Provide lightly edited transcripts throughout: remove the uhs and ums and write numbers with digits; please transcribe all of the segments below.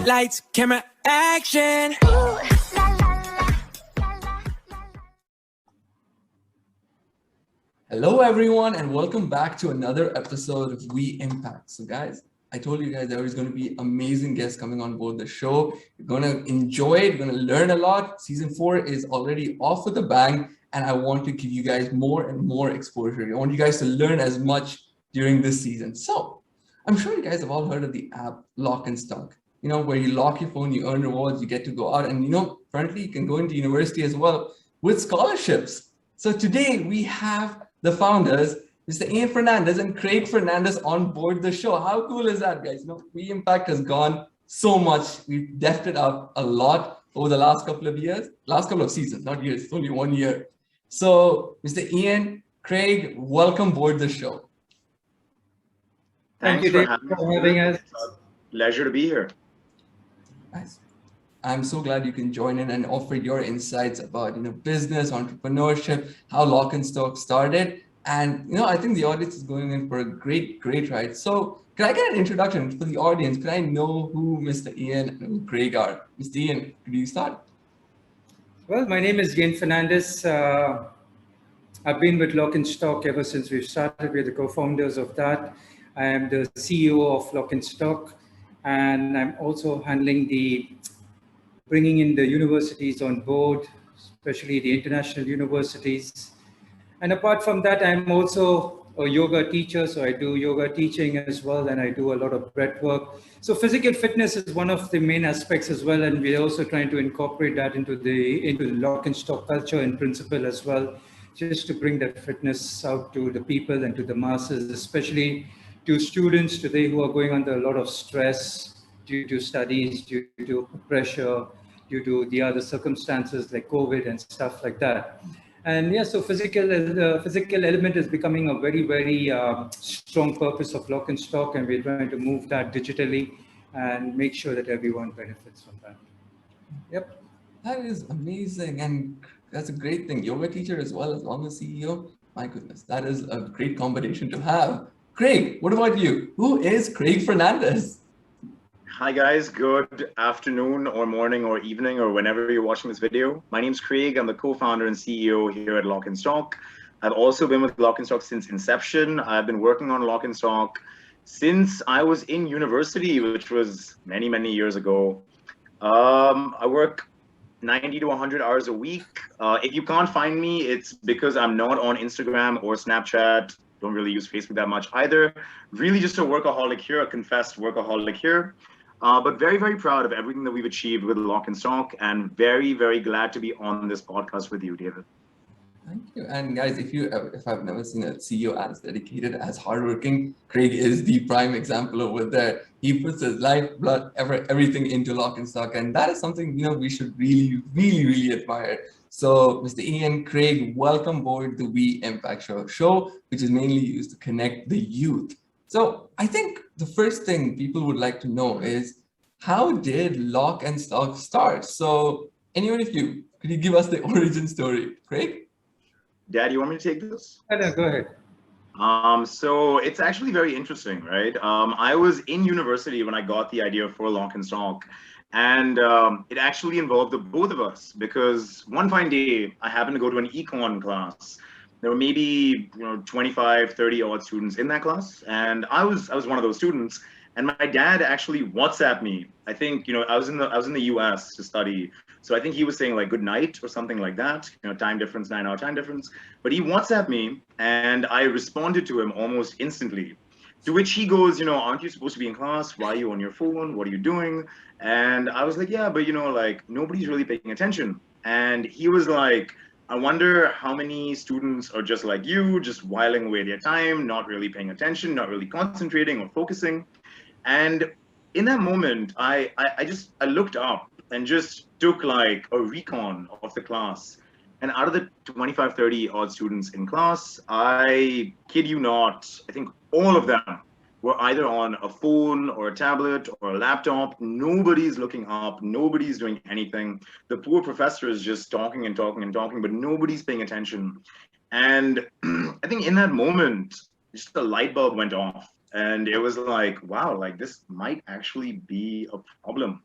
Lights, camera, action. Hello everyone and welcome back to another episode of We Impact. So guys, I told you guys there is going to be amazing guests coming on board the show. You're going to enjoy it, you're going to learn a lot. Season 4 is already off with a bang and I want to give you guys more and more exposure. I want you guys to learn as much during this season. So I'm sure you guys have all heard of the app Lock&Stock. You know, where you lock your phone, you earn rewards, you get to go out, and you know, currently you can go into university as well with scholarships. So today we have the founders, Mr. Ian Fernandes and Craig Fernandes on board the show. How cool is that, guys? You know, We Impact has gone so much. We've deffed it up a lot over the last couple of years, last couple of seasons, not years, it's only 1 year. So Mr. Ian, Craig, welcome aboard the show. Thanks for having us. It's a pleasure to be here. Nice. I'm so glad you can join in and offer your insights about, you know, business, entrepreneurship, how Lock&Stock started. And, you know, I think the audience is going in for a great ride. So can I get an introduction for the audience? Can I know who Mr. Ian and who Craig are? Mr. Ian, could you start? Well, my name is Ian Fernandes. I've been with Lock&Stock ever since we started. We're the co-founders of that. I am the CEO of Lock&Stock, and I'm also handling bringing in the universities on board, especially the international universities. And apart from that, I'm also a yoga teacher, so I do yoga teaching as well, and I do a lot of breath work. So physical fitness is one of the main aspects as well, and we're also trying to incorporate that into the Lock&Stock culture and principle as well, just to bring that fitness out to the people and to the masses, especially to students today who are going under a lot of stress due to studies, due to pressure, due to the other circumstances like COVID and stuff like that. And yeah, so physical element is becoming a very strong purpose of Lock&Stock, and we're trying to move that digitally and make sure that everyone benefits from that. Yep. That is amazing. And that's a great thing. Yoga teacher as well as long as CEO. My goodness, that is a great combination to have. Craig, what about you? Who is Craig Fernandes? Hi guys, good afternoon or morning or evening or whenever you're watching this video. My name's Craig. I'm the co-founder and CEO here at Lock&Stock. I've also been with Lock&Stock since inception. I've been working on Lock&Stock since I was in university, which was many years ago. I work 90 to 100 hours a week. If you can't find me, it's because I'm not on Instagram or Snapchat. Don't really use Facebook that much either. Really just a workaholic here, a confessed workaholic here. But very proud of everything that we've achieved with Lock&Stock, and very glad to be on this podcast with you, David. Thank you. And guys, if I've never seen a CEO as dedicated, as hardworking, Craig is the prime example over there. He puts his life, blood, everything into Lock&Stock, and that is something, you know, we should really admire. So, Mr. Ian, Craig, welcome aboard the We Impact show, which is mainly used to connect the youth. So, I think the first thing people would like to know is, how did Lock&Stock start? So, anyone of you, could you give us the origin story? Craig? Dad, you want me to take this? No, go ahead. So it's actually very interesting, right? I was in university when I got the idea for Lock&Stock, and it actually involved the both of us, because one fine day I happened to go to an econ class. There were maybe 25, 30 odd students in that class, and I was one of those students. And my dad actually WhatsApped me. I think I was in the US to study, so I think he was saying like good night or something like that. Time difference, 9-hour time difference. But he WhatsApped me, and I responded to him almost instantly. To which he goes, aren't you supposed to be in class? Why are you on your phone? What are you doing? And I was like, yeah, but like nobody's really paying attention. And he was like, I wonder how many students are just like you, just whiling away their time, not really paying attention, not really concentrating or focusing. And in that moment, I looked up and just took like a recon of the class. And out of the 25, 30 odd students in class, I kid you not, I think all of them were either on a phone or a tablet or a laptop. Nobody's looking up, nobody's doing anything. The poor professor is just talking and talking and talking, but nobody's paying attention. And I think in that moment, just the light bulb went off. And it was like, wow, like this might actually be a problem.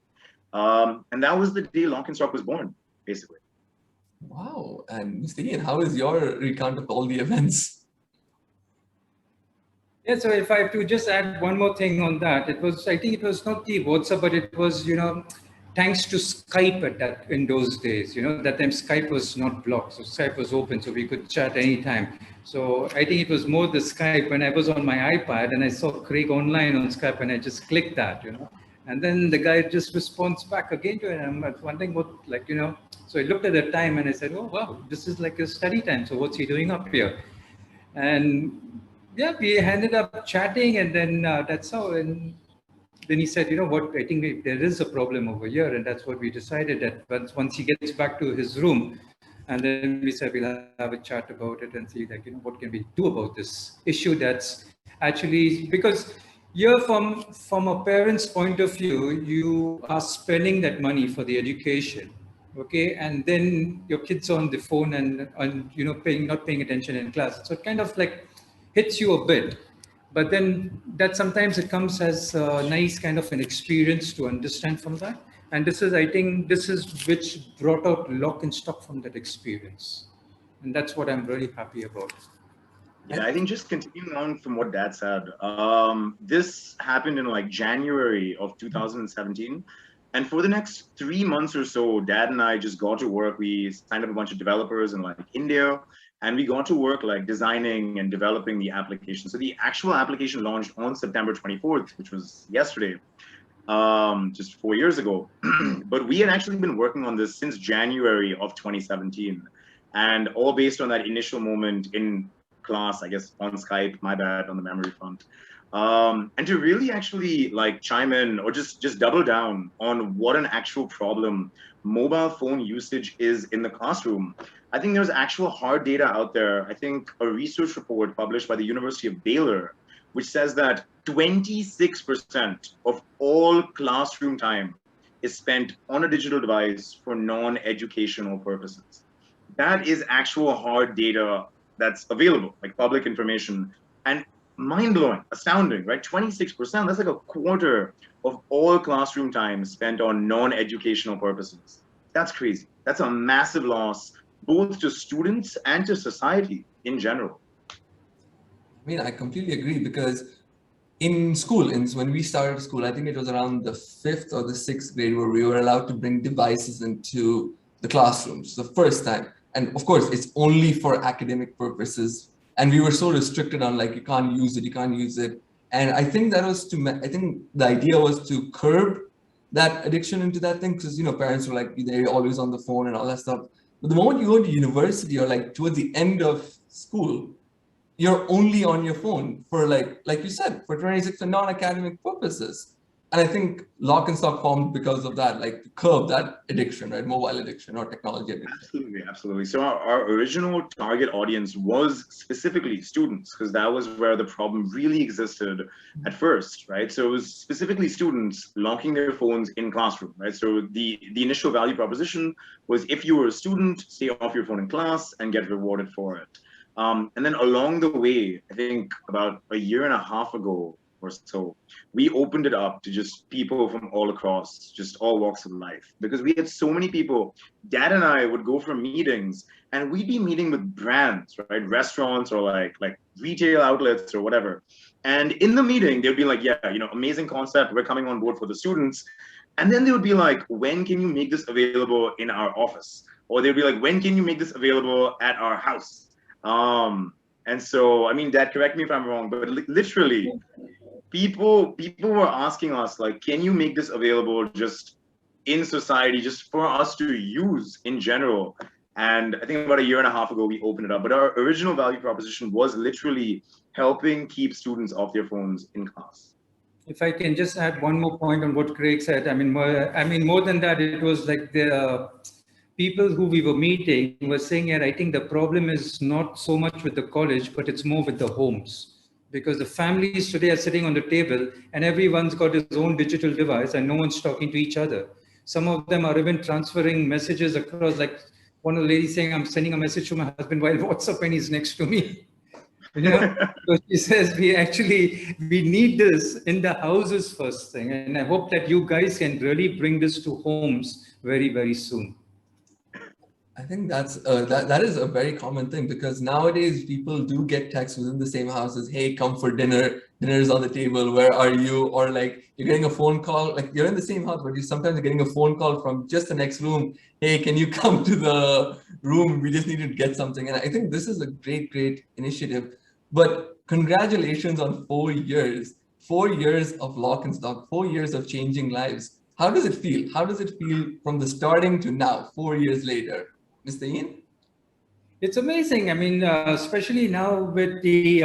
And that was the day Lock&Stock was born, basically. Wow. And Mr. Ian, how is your recount of all the events? Yeah, so if I have to just add one more thing on that, I think it was not the WhatsApp, but it was, thanks to Skype in those days, that time Skype was not blocked. So Skype was open, so we could chat anytime. So I think it was more the Skype when I was on my iPad and I saw Craig online on Skype and I just clicked that, and then the guy just responds back again to it. And I'm wondering so I looked at the time and I said, oh, wow, this is like a study time. So what's he doing up here? And yeah, we ended up chatting, and then that's how. And then he said, you know what, I think there is a problem over here. And that's what we decided that once he gets back to his room, and then we said, we'll have a chat about it and see what can we do about this issue that's actually, because here from a parent's point of view, you are spending that money for the education. Okay, and then your kids on the phone and not paying attention in class. So it kind of like hits you a bit. But then that sometimes it comes as a nice kind of an experience to understand from that. And I think this is which brought out Lock&Stock from that experience. And that's what I'm really happy about. Yeah, I think just continuing on from what Dad said, this happened in like January of 2017. And for the next 3 months or so, Dad and I just got to work. We signed up a bunch of developers in like India, and we got to work like designing and developing the application. So the actual application launched on September 24th, which was yesterday, just 4 years ago. But we had actually been working on this since January of 2017, and all based on that initial moment in class, I guess on Skype, my bad on the memory front. And to really actually like chime in or just double down on what an actual problem mobile phone usage is in the classroom. I think there's actual hard data out there. I think a research report published by the University of Baylor, which says that 26% of all classroom time is spent on a digital device for non-educational purposes. That is actual hard data that's available, like public information. And mind-blowing, astounding, right? 26%, that's like a quarter of all classroom time spent on non-educational purposes. That's crazy. That's a massive loss, both to students and to society in general. I mean, I completely agree, because in school, when we started school, I think it was around the 5th or the 6th grade where we were allowed to bring devices into the classrooms the first time. And of course, it's only for academic purposes. And we were so restricted on like, you can't use it. And I think I think the idea was to curb that addiction into that thing, because, parents were like, they're always on the phone and all that stuff. But the moment you go to university or like towards the end of school, you're only on your phone for like you said, for 26 non-academic purposes. And I think Lock&Stock formed because of that, like to curb that addiction, right? Mobile addiction or technology addiction. Absolutely. So our original target audience was specifically students, because that was where the problem really existed at first, right? So it was specifically students locking their phones in classroom, right? So the initial value proposition was, if you were a student, stay off your phone in class and get rewarded for it. And then along the way, I think about a year and a half ago or so, we opened it up to just people from all across, just all walks of life, because we had so many people. Dad and I would go for meetings and we'd be meeting with brands, right? Restaurants or like retail outlets or whatever. And in the meeting, they'd be like, yeah, amazing concept. We're coming on board for the students. And then they would be like, when can you make this available in our office? Or they'd be like, when can you make this available at our house? And so, I mean, Dad, correct me if I'm wrong, but literally, people were asking us, like, can you make this available just in society, just for us to use in general? And I think about a year and a half ago, we opened it up. But our original value proposition was literally helping keep students off their phones in class. If I can just add one more point on what Craig said, more than that, it was like the people who we were meeting were saying, I think the problem is not so much with the college, but it's more with the homes. Because the families today are sitting on the table and everyone's got his own digital device and no one's talking to each other. Some of them are even transferring messages across, like one of the ladies saying, I'm sending a message to my husband while WhatsApp and he's next to me. So she says we need this in the houses first thing, and I hope that you guys can really bring this to homes very, very soon. I think that is a very common thing, because nowadays people do get texts within the same houses. Hey, come for dinner. Dinner is on the table. Where are you? Or like you're getting a phone call. Like you're in the same house, but you sometimes you're getting a phone call from just the next room. Hey, can you come to the room? We just need to get something. And I think this is a great, great initiative. But congratulations on 4 years. 4 years of Lock and Stock. 4 years of changing lives. How does it feel? How does it feel from the starting to now, 4 years later? Mr. Ian? It's amazing. I mean, especially now with the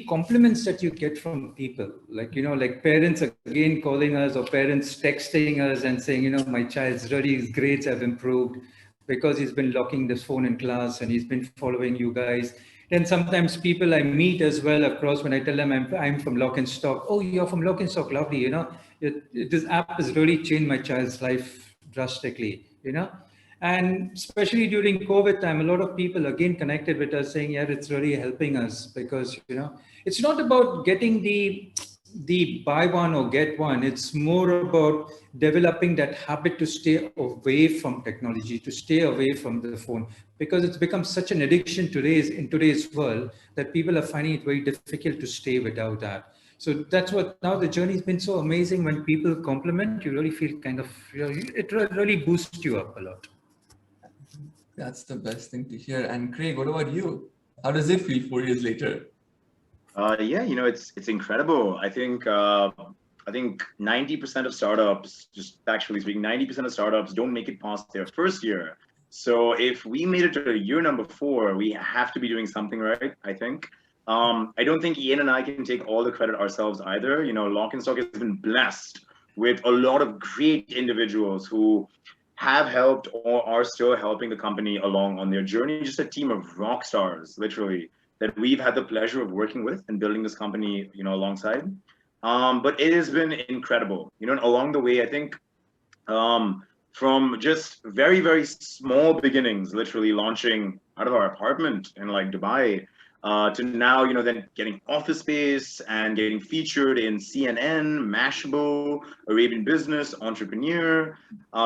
compliments that you get from people, like, like parents again calling us, or parents texting us and saying, my child's really grades have improved because he's been locking this phone in class and he's been following you guys. Then sometimes people I meet as well across, when I tell them I'm from Lock and Stock. Oh, you're from Lock and Stock, lovely. This app has really changed my child's life drastically, And especially during COVID time, a lot of people again connected with us saying, yeah, it's really helping us, because, it's not about getting the buy one or get one. It's more about developing that habit to stay away from technology, to stay away from the phone, because it's become such an addiction in today's world that people are finding it very difficult to stay without that. So that's what now the journey's been so amazing. When people compliment, you really feel kind of, it really boosts you up a lot. That's the best thing to hear. And Craig, what about you? How does it feel 4 years later? Yeah, it's incredible. I think 90% of startups, just factually speaking, 90% of startups don't make it past their first year. So if we made it to year number 4, we have to be doing something right, I think. I don't think Ian and I can take all the credit ourselves either. Lock and Stock has been blessed with a lot of great individuals who have helped or are still helping the company along on their journey. Just a team of rock stars, literally, that we've had the pleasure of working with and building this company, alongside. But it has been incredible. Along the way, I think from just very, very small beginnings, literally launching out of our apartment in like Dubai, to now, then getting office space and getting featured in CNN, Mashable, Arabian Business, Entrepreneur,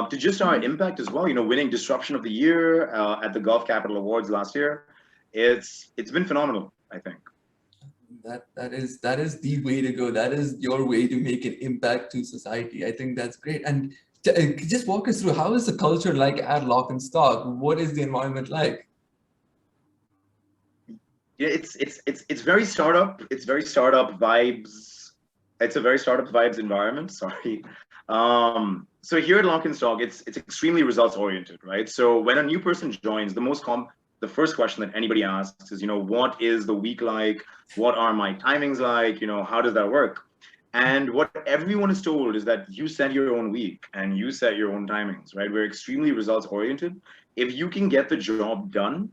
to just our impact as well, winning Disruption of the Year at the Gulf Capital Awards last year. It's been phenomenal, I think. That is the way to go. That is your way to make an impact to society. I think that's great. And just walk us through, how is the culture like at Lock and Stock? What is the environment like? Yeah, it's very startup. It's very startup vibes. It's a very startup vibes environment. Sorry. So here at Lock and Stock, it's extremely results oriented, right? So when a new person joins, the first question that anybody asks is, what is the week like? What are my timings like? How does that work? And what everyone is told is that you set your own week and you set your own timings, right? We're extremely results oriented. If you can get the job done,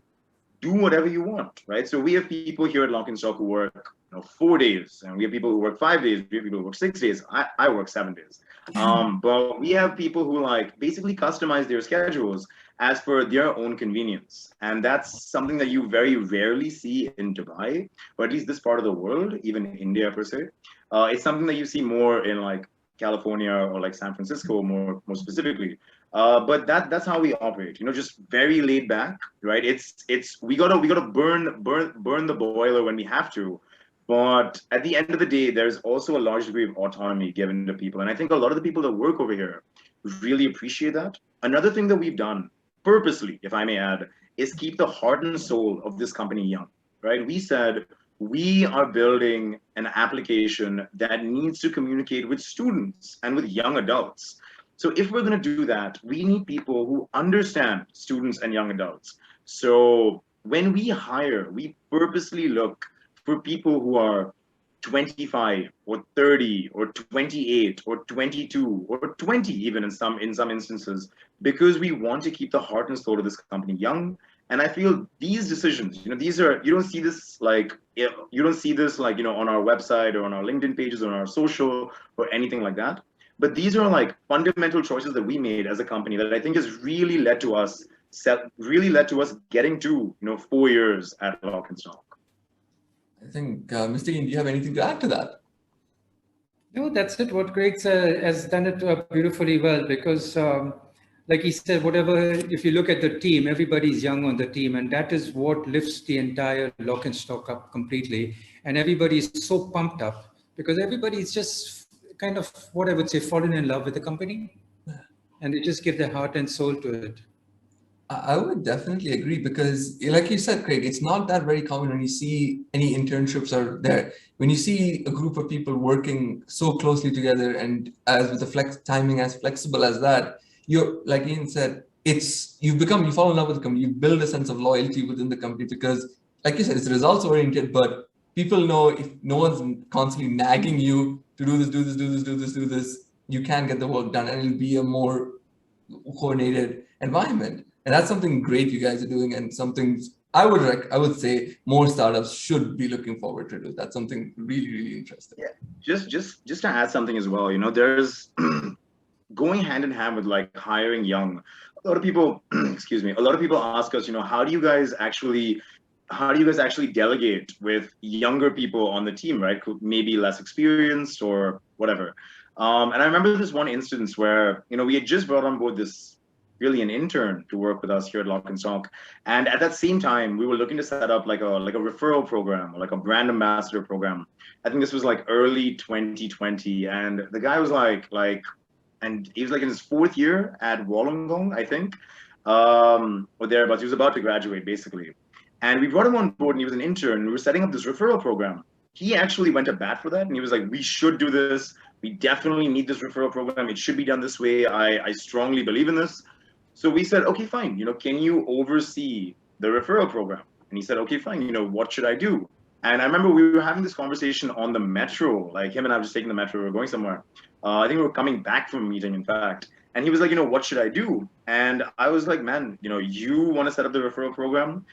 do whatever you want, right? So we have people here at Lock and Stock who work 4 days, and we have people who work 5 days, we have people who work 6 days. I work 7 days. But we have people who basically customize their schedules as per their own convenience. And that's something that you very rarely see in Dubai, or at least this part of the world, even in India per se. It's something that you see more in California or San Francisco more specifically. But that's how we operate, just very laid back, right? We gotta burn the boiler when we have to. But at the end of the day, there's also a large degree of autonomy given to people. And I think a lot of the people that work over here really appreciate that. Another thing that we've done purposely, if I may add, is keep the heart and soul of this company young, right? We said, we are building an application that needs to communicate with students and with young adults. So if we're going to do that, we need people who understand students and young adults. So when we hire, we purposely look for people who are 25 or 30 or 28 or 22 or 20 even in some instances, because we want to keep the heart and soul of this company young. And I feel these decisions, these are, you don't see this on our website or on our LinkedIn pages or on our social or anything like that. But these are fundamental choices that we made as a company that I think has really led to us really led to us getting to 4 years at Lock&Stock. I think, Mr. Ian, do you have anything to add to that? No, that's it. What Craig has done it beautifully well because, like he said, if you look at the team, everybody's young on the team, and that is what lifts the entire Lock&Stock up completely. And everybody's so pumped up because everybody's just kind of, what I would say, fallen in love with the company, and they just give their heart and soul to it. I would definitely agree because, like you said, Craig, it's not that very common when you see any internships are there. When you see a group of people working so closely together and as with the timing as flexible as that, you're, like Ian said, you fall in love with the company, you build a sense of loyalty within the company because, like you said, it's results oriented, but people know if no one's constantly nagging you to do this, you can get the work done and it'll be a more coordinated environment. And that's something great you guys are doing, and something I would say more startups should be looking forward to do. That's something really, really interesting. Yeah, just to add something as well, there's going hand in hand with like hiring young. A lot of people, excuse me, a lot of people ask us, how do you guys actually delegate with younger people on the team, right? Who may be less experienced or whatever. And I remember this one instance where, we had just brought on board an intern to work with us here at Lock&Stock. And at that same time, we were looking to set up like a referral program or like a brand ambassador program. I think this was like early 2020. And the guy was and he was like in his 4th year at Wollongong, I think, or thereabouts. He was about to graduate basically. And we brought him on board and he was an intern. And we were setting up this referral program. He actually went to bat for that. And he was like, we should do this. We definitely need this referral program. It should be done this way. I strongly believe in this. So we said, okay, fine. Can you oversee the referral program? And he said, okay, fine. What should I do? And I remember we were having this conversation on the metro, like him and I were just taking the metro. We were going somewhere. I think we were coming back from a meeting, in fact. And he was like, what should I do? And I was like, man, you want to set up the referral program?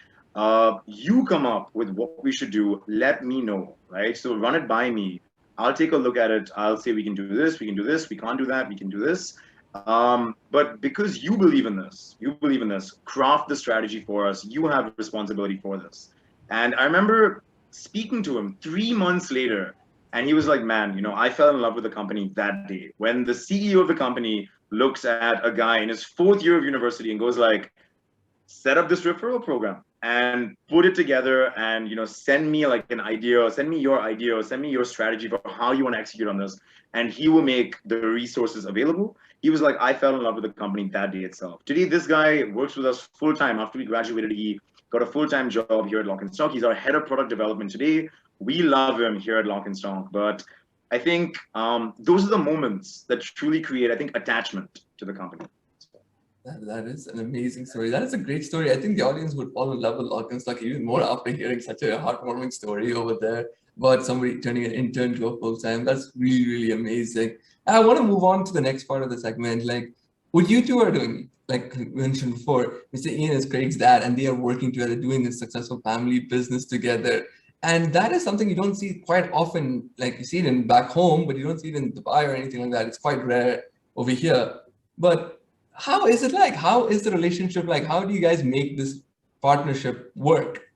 You come up with what we should do. Let me know, right? So run it by me. I'll take a look at it. I'll say we can do this, we can do this, we can't do that, we can do this. But because you believe in this, craft the strategy for us. You have responsibility for this. And I remember speaking to him 3 months later, and he was like, man, I fell in love with the company that day. When the CEO of the company looks at a guy in his 4th year of university and goes like, set up this referral program and put it together and, send me like an idea, or send me your idea, or send me your strategy for how you want to execute on this. And he will make the resources available. He was like, I fell in love with the company that day itself. Today, this guy works with us full time. After we graduated, he got a full-time job here at Lock&Stock. He's our head of product development today. We love him here at Lock&Stock. But I think those are the moments that truly create, I think, attachment to the company. That is an amazing story. That is a great story. I think the audience would fall in love with Lock&Stock even more after hearing such a heartwarming story over there about somebody turning an intern to a full-time. That's really, really amazing. I want to move on to the next part of the segment. Like what you two are doing, like we mentioned before, Mr. Ian is Craig's dad, and they are working together, doing this successful family business together. And that is something you don't see quite often. Like you see it in back home, but you don't see it in Dubai or anything like that. It's quite rare over here. But how is it like? How is the relationship like? How do you guys make this partnership work?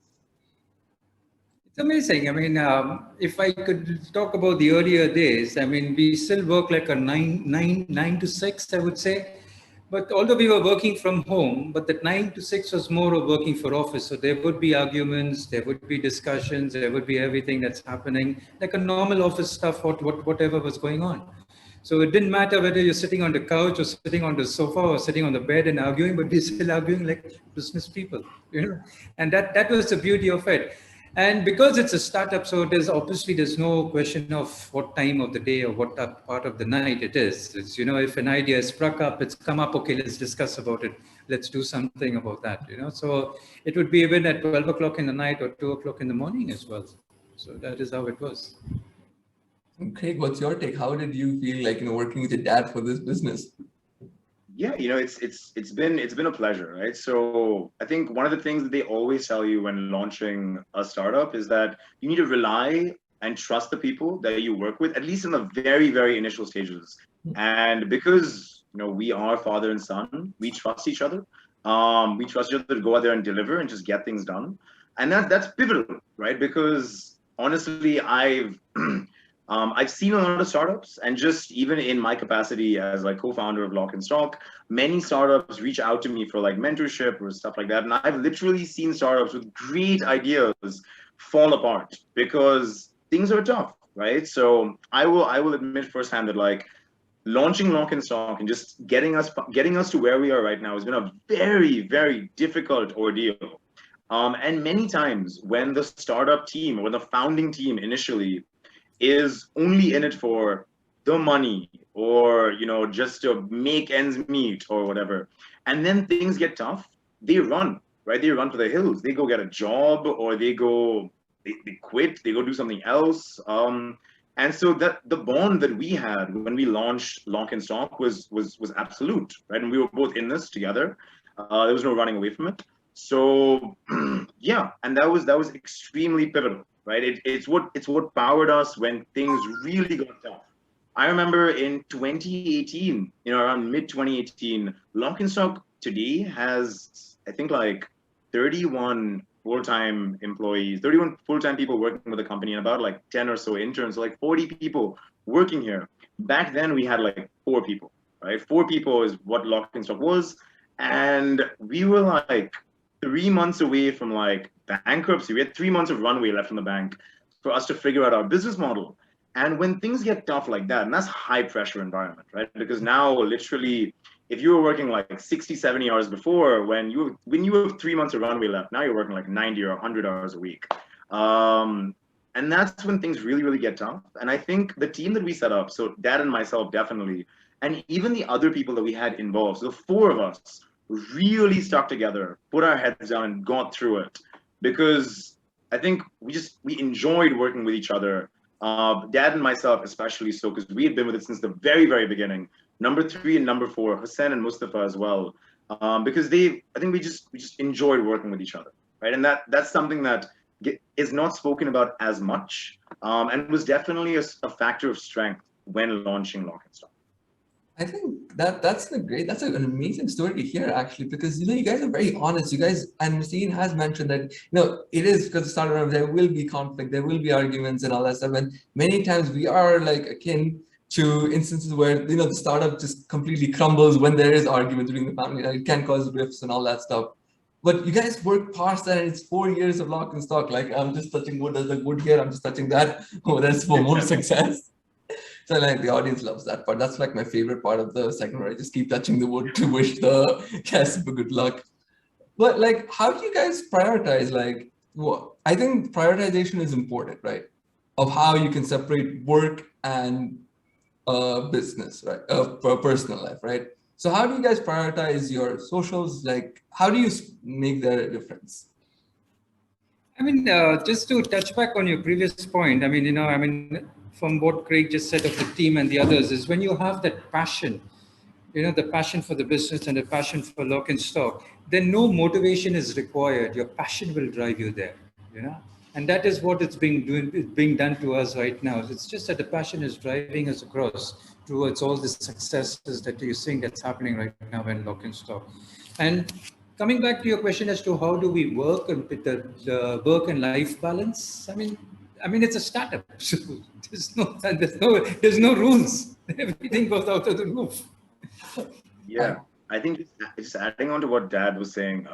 It's amazing. I mean, if I could talk about the earlier days, I mean, we still work like a 9 to 6, I would say. But although we were working from home, but that 9 to 6 was more of working for office. So there would be arguments, there would be discussions, there would be everything that's happening, like a normal office stuff, whatever was going on. So it didn't matter whether you're sitting on the couch or sitting on the sofa or sitting on the bed and arguing, but we're still arguing like business people, And that was the beauty of it. And because it's a startup, so there's no question of what time of the day or what part of the night it is. It's, if an idea is struck up, it's come up, okay, let's discuss about it. Let's do something about that, So it would be even at 12 o'clock in the night or 2 o'clock in the morning as well. So that is how it was. Craig, what's your take? How did you feel like, working with your dad for this business? Yeah, it's been a pleasure, right? So I think one of the things that they always tell you when launching a startup is that you need to rely and trust the people that you work with, at least in the very, very initial stages. And because we are father and son, we trust each other. We trust each other to go out there and deliver and just get things done. And that's pivotal, right? Because honestly, I've seen a lot of startups, and just even in my capacity as like co-founder of Lock&Stock, many startups reach out to me for like mentorship or stuff like that. And I've literally seen startups with great ideas fall apart because things are tough, right? So I will admit firsthand that like launching Lock&Stock and just getting us to where we are right now has been a very, very difficult ordeal. And many times when the startup team or the founding team initially is only in it for the money, or just to make ends meet or whatever, and then things get tough, they run, right? They run for the hills. They go get a job, or they quit, they go do something else. And so that the bond that we had when we launched Lock&Stock was absolute, right? And we were both in this together. There was no running away from it. So yeah, and that was extremely pivotal, right? It's what powered us when things really got tough. I remember in 2018, around mid 2018, Lock&Stock today has, I think, like 31 full-time employees, 31 full-time people working with the company, and about like 10 or so interns, so like 40 people working here. Back then we had like 4 people, right? 4 people is what Lock&Stock was. And we were like 3 months away from like bankruptcy. We had 3 months of runway left in the bank for us to figure out our business model. And when things get tough like that, and that's high pressure environment, right? Because now literally, if you were working like 60, 70 hours before, when you have 3 months of runway left, now you're working like 90 or 100 hours a week. And that's when things really, really get tough. And I think the team that we set up, so Dad and myself definitely, and even the other people that we had involved, so the 4 of us really stuck together, put our heads down and got through it, because I think we enjoyed working with each other. Dad and myself especially so, because we had been with it since the very, very beginning. Number 3 and number 4, Hussein and Mustafa as well, because I think we just enjoyed working with each other, right? And that's something that is not spoken about as much, and was definitely a factor of strength when launching Lock&Stock. I think that's an amazing story to hear, actually, because you guys are very honest. You guys, and Mr. has mentioned that it is because the startup, there will be conflict, there will be arguments and all that stuff, and many times we are like akin to instances where the startup just completely crumbles when there is argument between the family. It can cause rifts and all that stuff. But you guys work past that, and it's 4 years of Lock&Stock. Like, I'm just touching wood, there's like wood here, I'm just touching that. Oh, that's for more success. So like the audience loves that part. That's like my favorite part of the segment, where I just keep touching the wood to wish the guests for good luck. But like, how do you guys prioritize? Like, I think prioritization is important, right? Of how you can separate work and business, right? Personal life, right? So how do you guys prioritize your socials? Like, how do you make that a difference? I mean, just to touch back on your previous point, from what Craig just said of the team and the others, is when you have that passion, the passion for the business and the passion for Lock&Stock, then no motivation is required. Your passion will drive you there, and that is what it's being done to us right now. It's just that the passion is driving us across towards all the successes that you're seeing that's happening right now in Lock&Stock. And coming back to your question as to how do we work and with the work and life balance, I mean, it's a startup. So there's no rules. Everything goes out of the roof. Yeah, I think just adding on to what Dad was saying.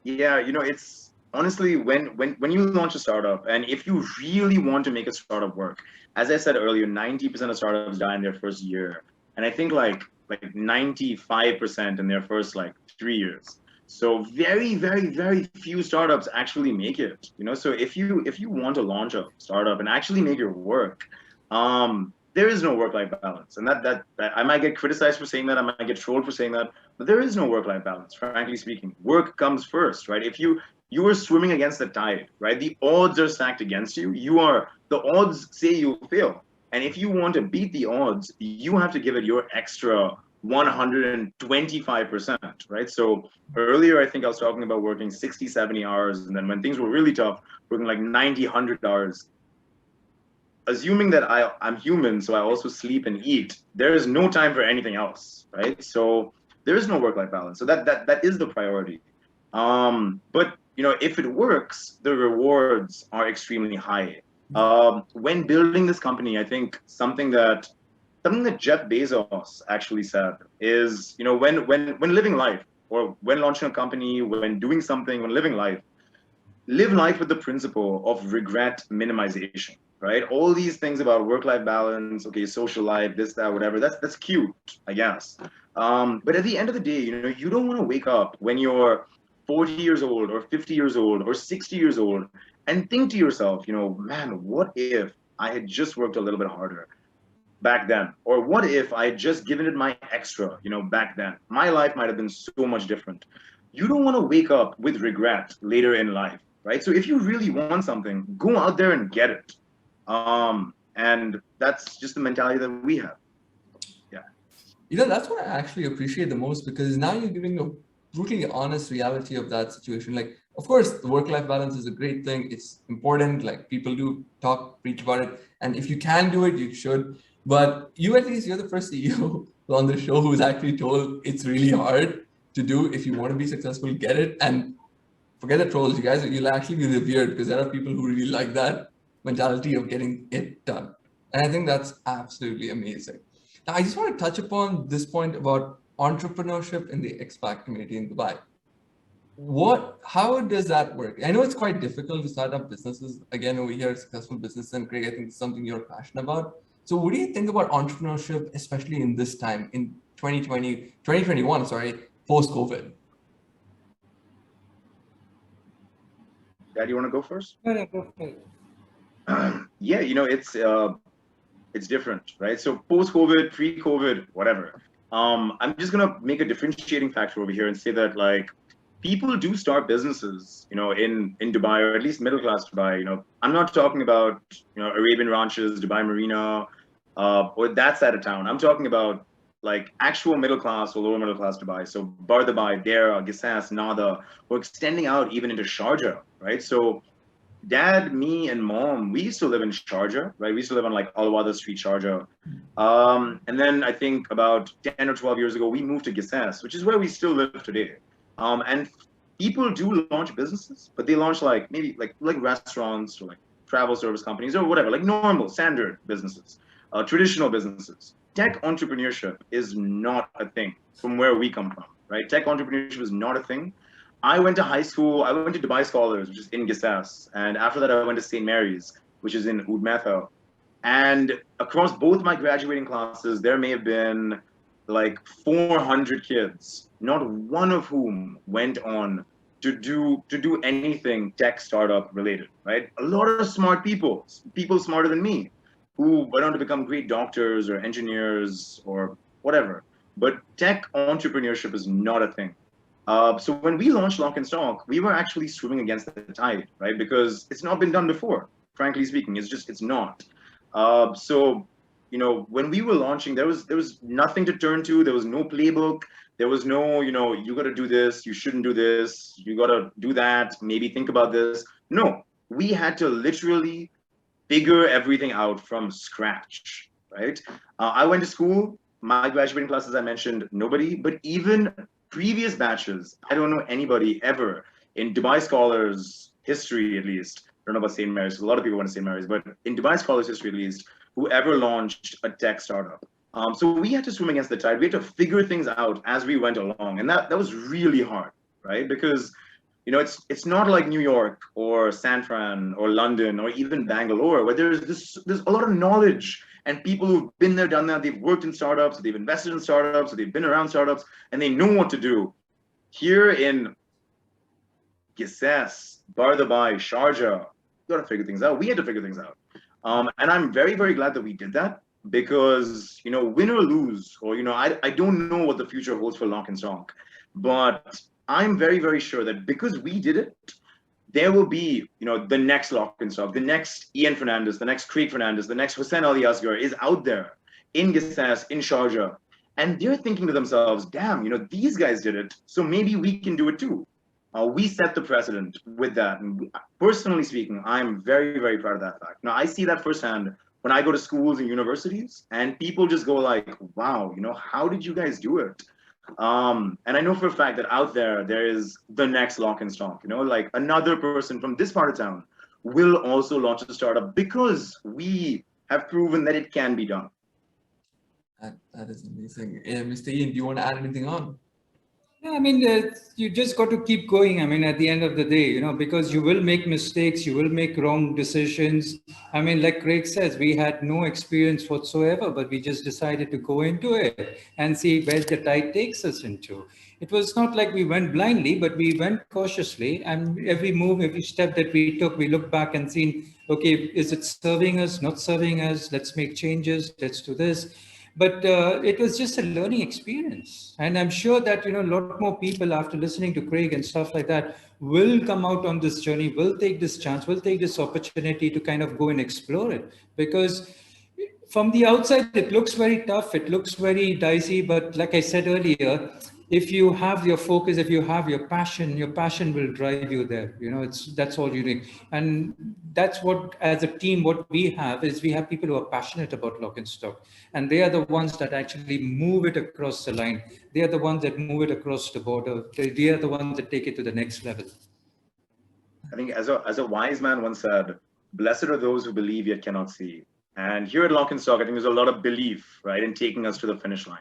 Yeah, it's honestly when you launch a startup, and if you really want to make a startup work, as I said earlier, 90% of startups die in their first year, and I think like 95% in their first like 3 years. So very, very, very few startups actually make it. So if you want to launch a startup and actually make it work, there is no work-life balance. And that I might get criticized for saying that, I might get trolled for saying that, but there is no work-life balance, frankly speaking. Work comes first, right? If you are swimming against the tide, right? The odds are stacked against you. The odds say you'll fail. And if you want to beat the odds, you have to give it your extra 125%, right? So earlier, I think I was talking about working 60, 70 hours. And then when things were really tough, working like 90, 100 hours. Assuming that I'm human, so I also sleep and eat, there is no time for anything else, right? So there is no work-life balance. So that is the priority. But if it works, the rewards are extremely high. When building this company, I think something that Jeff Bezos actually said is, when living life, or when launching a company, when doing something, when living life, live life with the principle of regret minimization, right? All these things about work-life balance, okay, social life, this, that, whatever, that's cute, I guess. But at the end of the day, you don't want to wake up when you're 40 years old or 50 years old or 60 years old and think to yourself, man, what if I had just worked a little bit harder back then? Or what if I had just given it my extra, back then? My life might have been so much different. You don't want to wake up with regret later in life, right? So if you really want something, go out there and get it. And that's just the mentality that we have. Yeah. That's what I actually appreciate the most, because now you're giving a brutally honest reality of that situation. Like, of course, the work-life balance is a great thing. It's important. Like, people do preach about it. And if you can do it, you should. But at least you're the first CEO on the show who's actually told it's really hard to do. If you want to be successful, get it. And forget the trolls, you guys, you'll actually be revered, because there are people who really like that mentality of getting it done. And I think that's absolutely amazing. Now, I just want to touch upon this point about entrepreneurship in the expat community in Dubai. How does that work? I know it's quite difficult to start up businesses. Again, over here, successful business, and Craig, I think it's something you're passionate about. So what do you think about entrepreneurship, especially in this time, in 2021, post-COVID? Dad, you want to go first? No, go for it. Yeah, it's different, right? So post-COVID, pre-COVID, whatever. I'm just gonna make a differentiating factor over here and say that, like, people do start businesses, in Dubai, or at least middle-class Dubai. I'm not talking about Arabian ranches, Dubai Marina, or that side of town. I'm talking about like actual middle-class or lower middle-class Dubai. So Bar Dubai, Dera, Gisas, Nada, or extending out even into Sharjah, right? So Dad, me, and Mom, we used to live in Sharjah, right? We used to live on like Al-Wada Street, Sharjah. And then I think about 10 or 12 years ago, we moved to Gisas, which is where we still live today. And people do launch businesses, but they launch like maybe like restaurants or like travel service companies or whatever, like normal, standard businesses, traditional businesses. Tech entrepreneurship is not a thing from where we come from, right? Tech entrepreneurship is not a thing. I went to high school. I went to Dubai Scholars, which is in Gisas. And after that, I went to St. Mary's, which is in Oud Metha. And across both my graduating classes, there may have been like 400 kids, not one of whom went on to do anything tech startup related, right? A lot of smart people smarter than me, who went on to become great doctors or engineers or whatever. But tech entrepreneurship is not a thing. So when we launched Lock&Stock, we were actually swimming against the tide, right? Because it's not been done before, frankly speaking. It's not. So, when we were launching, there was nothing to turn to. There was no playbook. There was no, you got to do this. You shouldn't do this. You got to do that. Maybe think about this. No, we had to literally figure everything out from scratch, right? I went to school. My graduating class, as I mentioned, nobody, but even previous batches, I don't know anybody ever in Dubai Scholars history, at least. I don't know about St. Mary's. A lot of people went to St. Mary's, but in Dubai Scholars history, at least, whoever launched a tech startup. So we had to swim against the tide. We had to figure things out as we went along, and that was really hard, right? Because it's not like New York or San Fran or London or even Bangalore, where there's a lot of knowledge and people who've been there, done that. They've worked in startups, they've invested in startups, they've been around startups, and they know what to do. Here in Gisas, Bar Dubai, Sharjah, you got to figure things out. We had to figure things out, and I'm very, very glad that we did that, because win or lose, or I don't know what the future holds for Lock&Stock, but I'm very, very sure that because we did it, there will be, the next Lock&Stock, the next Ian Fernandes, the next Craig Fernandes, the next Hussein Ali Asghar is out there in Gisas, in Sharjah, and they're thinking to themselves, damn, these guys did it, so maybe we can do it too. We set the precedent with that. And personally speaking, I'm very, very proud of that fact. Now, I see that firsthand when I go to schools and universities, and people just go like, wow, how did you guys do it? And I know for a fact that out there is the next Lock and Stock, like another person from this part of town will also launch a startup because we have proven that it can be done. That is amazing. Mr. Ian, do you want to add anything on? Yeah, I mean, you just got to keep going. I mean, at the end of the day, because you will make mistakes, you will make wrong decisions. I mean, like Craig says, we had no experience whatsoever, but we just decided to go into it and see where the tide takes us into. It was not like we went blindly, but we went cautiously. And every move, every step that we took, we looked back and seen, okay, is it serving us, not serving us? Let's make changes. Let's do this. But it was just a learning experience. And I'm sure that, a lot more people after listening to Craig and stuff like that will come out on this journey, will take this chance, will take this opportunity to kind of go and explore it. Because from the outside, it looks very tough. It looks very dicey. But like I said earlier, if you have your focus, if you have your passion will drive you there. That's all you need. And that's what, as a team, what we have is we have people who are passionate about Lock and Stock. And they are the ones that actually move it across the line. They are the ones that move it across the border. They are the ones that take it to the next level. I think as a wise man once said, blessed are those who believe yet cannot see. And here at Lock and Stock, I think there's a lot of belief, right, in taking us to the finish line.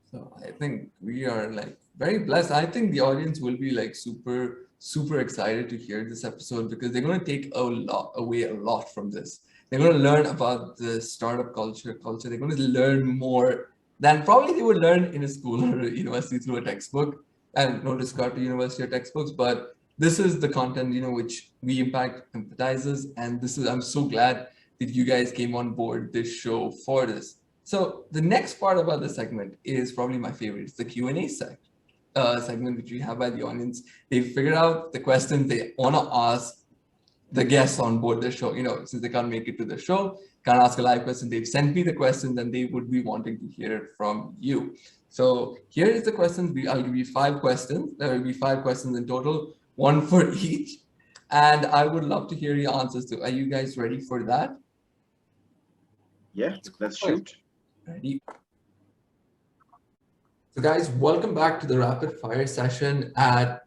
So I think we are very blessed. I think the audience will be super, super excited to hear this episode because they're going to take away a lot from this. They're going to learn about the startup culture. They're going to learn more than probably they would learn in a school or a university through a textbook. And no discard to university or textbooks, but this is the content, which We Impact empathizes. And I'm so glad that you guys came on board this show for this. So the next part about the segment is probably my favorite. It's the Q&A segment, which we have by the audience. They figure out the questions they want to ask the guests on board the show. Since they can't make it to the show, can't ask a live question, they've sent me the questions and they would be wanting to hear it from you. So here is the questions. I'll give you 5 questions. There will be 5 questions in total, 1 for each. And I would love to hear your answers too. Are you guys ready for that? Yeah, let's shoot. Ready. So guys, welcome back to the rapid fire session at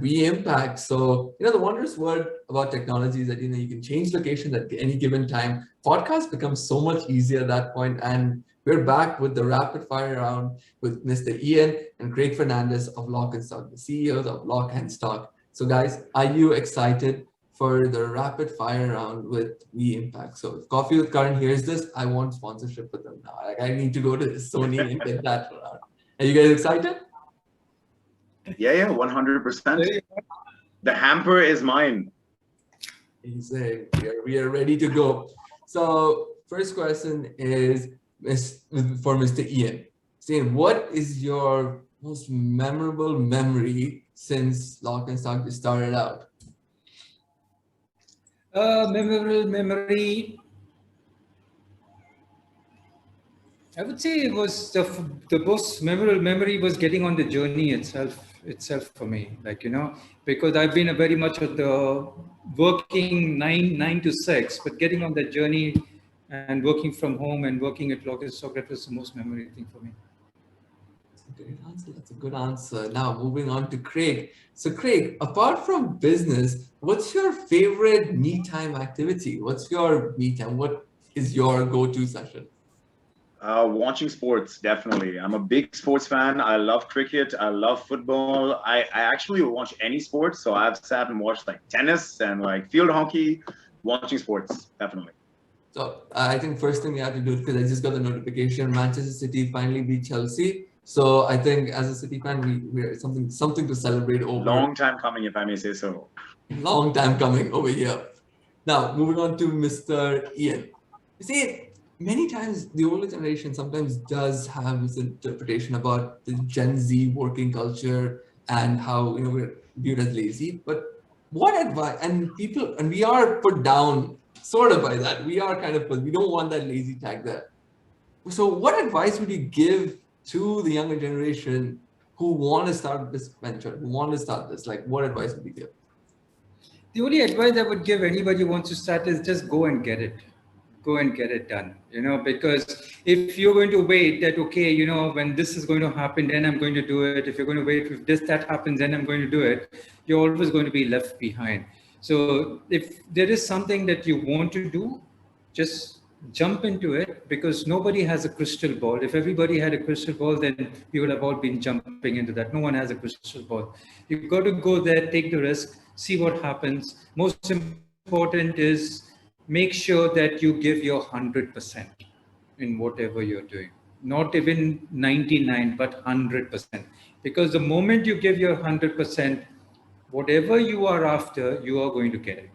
We Impact. So, the wondrous word about technology is that, you can change locations at any given time. Podcast becomes so much easier at that point. And we're back with the rapid fire round with Mr. Ian and Craig Fernandes of Lock&Stock, the CEOs of Lock&Stock. So guys, are you excited for the rapid fire round with We Impact? So if Coffee with Karan hears this, I want sponsorship with them now. I need to go to Sony and get that round. Are you guys excited? Yeah, 100%. The hamper is mine. Easy. We are ready to go. So first question is for Mr. Ian. Ian, what is your most memorable memory since Lock&Stock just started out? Memorable memory. I would say it was the most memorable memory was getting on the journey itself for me, because I've been very much of the working 9 to 6, but getting on that journey and working from home and working at Lock&Stock, that was the most memorable thing for me. That's a good answer. Now moving on to Craig. So Craig, apart from business, what's your favorite me time activity? What's your me time? What is your go-to session? Watching sports, definitely. I'm a big sports fan. I love cricket. I love football. I actually watch any sport. So I've sat and watched tennis and field hockey. Watching sports, definitely. So I think first thing we have to do, because I just got the notification, Manchester City finally beat Chelsea. So I think as a City fan, we're something to celebrate over. Long time coming, if I may say so. Long time coming over here. Now moving on to Mr. Ian. You see, many times the older generation sometimes does have this interpretation about the Gen Z working culture and how we're viewed as lazy. But what advice, and we are put down sort of by that. We are we don't want that lazy tag there. So what advice would you give to the younger generation who want to start this venture, who want to start this? What advice would you give? The only advice I would give anybody who wants to start is just go and get it. go and get it done, because if you're going to wait that, okay, when this is going to happen, then I'm going to do it. If you're going to wait, if that happens, then I'm going to do it. You're always going to be left behind. So if there is something that you want to do, just jump into it, because nobody has a crystal ball. If everybody had a crystal ball, then we would have all been jumping into that. No one has a crystal ball. You've got to go there, take the risk, see what happens. Most important is make sure that you give your 100% in whatever you're doing. Not even 99, but 100%. Because the moment you give your 100%, whatever you are after, you are going to get it.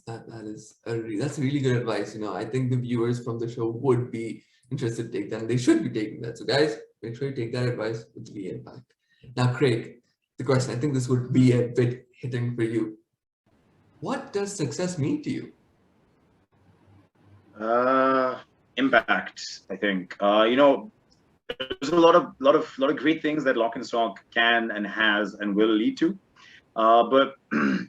That's really good advice. I think the viewers from the show would be interested to take that, and they should be taking that. So guys, make sure you take that advice with the impact. Now, Craig, the question, I think this would be a bit hitting for you. What does success mean to you? Impact, I think. There's a lot of great things that Lock&Stock can and has and will lead to. But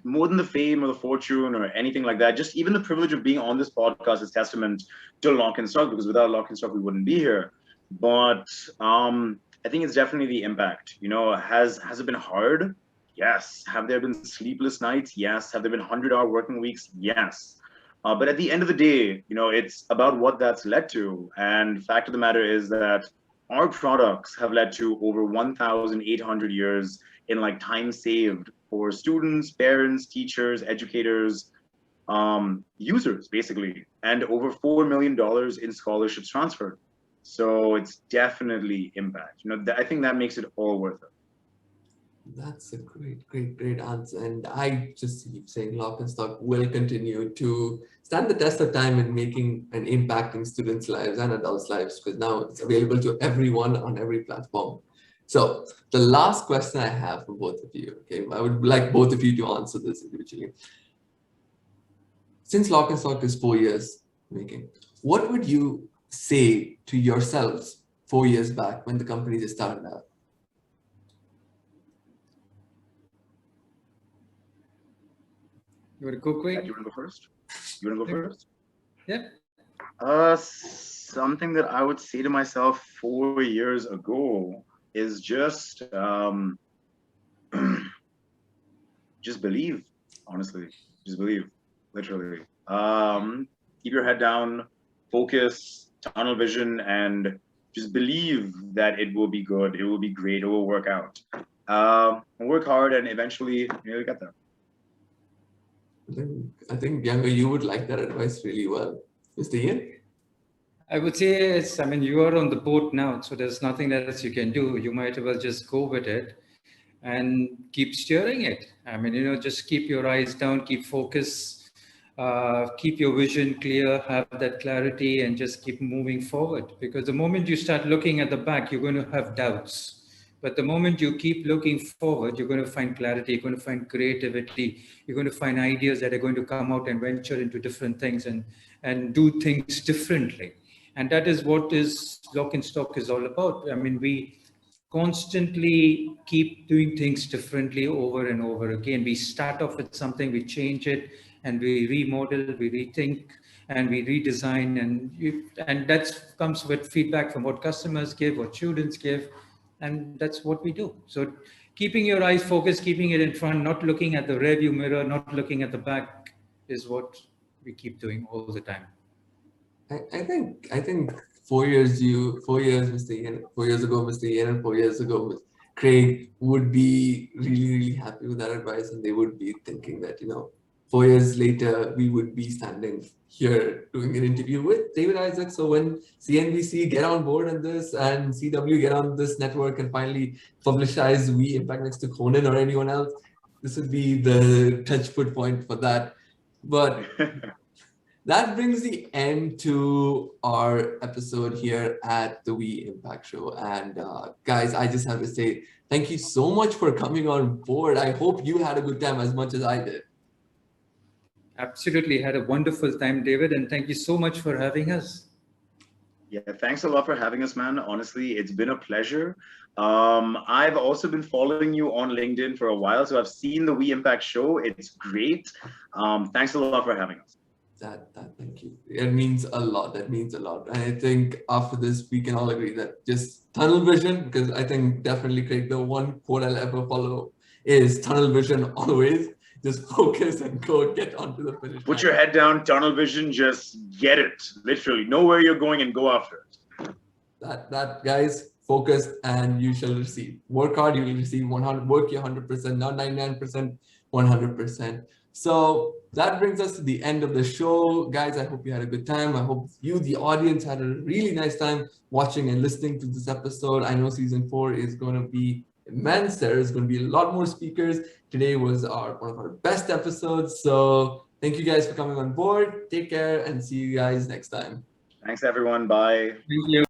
more than the fame or the fortune or anything like that, just even the privilege of being on this podcast is testament to Lock&Stock, because without Lock&Stock, we wouldn't be here. But I think it's definitely the impact. Has it been hard? Yes. Have there been sleepless nights? Yes. Have there been 100-hour working weeks? Yes. But at the end of the day, it's about what that's led to. And fact of the matter is that our products have led to over 1,800 years in time saved for students, parents, teachers, educators, users, basically, and over $4 million in scholarships transferred. So it's definitely impact. I think that makes it all worth it. That's a great answer. And I just keep saying Lock&Stock will continue to stand the test of time in making an impact in students' lives and adults' lives, because now it's available to everyone on every platform. So the last question I have for both of you, okay, I would like both of you to answer this individually. Since Lock&Stock is 4 years making, what would you say to yourselves 4 years back when the company just started out? You want to go, Craig? You want to go first? You want to go first? Yeah. Something that I would say to myself 4 years ago is just believe, honestly. Just believe, literally. Keep your head down, focus, tunnel vision, and just believe that it will be good, it will be great, it will work out. And work hard, and eventually you'll get there. I think Younger, you would like that advice really well. Mr. Ian? I would say you are on the boat now, so there's nothing else you can do. You might as well just go with it and keep steering it. Just keep your eyes down, keep focus, keep your vision clear, have that clarity, and just keep moving forward. Because the moment you start looking at the back, you're going to have doubts. But the moment you keep looking forward, you're going to find clarity, you're going to find creativity, you're going to find ideas that are going to come out and venture into different things and do things differently. And that is what Lock&Stock is all about. We constantly keep doing things differently over and over again. We start off with something, we change it, and we remodel, we rethink, and we redesign. And that comes with feedback from what customers give, what students give. And that's what we do. So keeping your eyes focused, keeping it in front, not looking at the rearview mirror, not looking at the back is what we keep doing all the time. I think 4 years, Mr. Ian, 4 years ago, Mr. Ian, and 4 years ago, Craig would be really happy with that advice, and they would be thinking that, 4 years later, we would be standing here doing an interview with David Isaac. So when CNBC get on board on this and CW get on this network and finally publicize We Impact next to Conan or anyone else, this would be the touchwood point for that. But that brings the end to our episode here at the We Impact Show. And guys, I just have to say, thank you so much for coming on board. I hope you had a good time as much as I did. Absolutely. Had a wonderful time, David. And thank you so much for having us. Yeah, thanks a lot for having us, man. Honestly, it's been a pleasure. I've also been following you on LinkedIn for a while, so I've seen the We Impact Show. It's great. Thanks a lot for having us. Thank you. It means a lot. That means a lot. And I think after this, we can all agree that just tunnel vision, because I think definitely, Craig, the one quote I'll ever follow is tunnel vision always. Just focus and go get onto the finish line. Put your head down, tunnel vision, just get it. Literally, know where you're going and go after it. That guys, focus and you shall receive. Work hard, you will receive 100. Work your 100%, not 99%, 100%. So that brings us to the end of the show. Guys, I hope you had a good time. I hope you, the audience, had a really nice time watching and listening to this episode. I know season 4 is going to be immense. There is going to be a lot more speakers. Today was one of our best episodes. So thank you guys for coming on board. Take care and see you guys next time. Thanks, everyone. Bye. Thank you.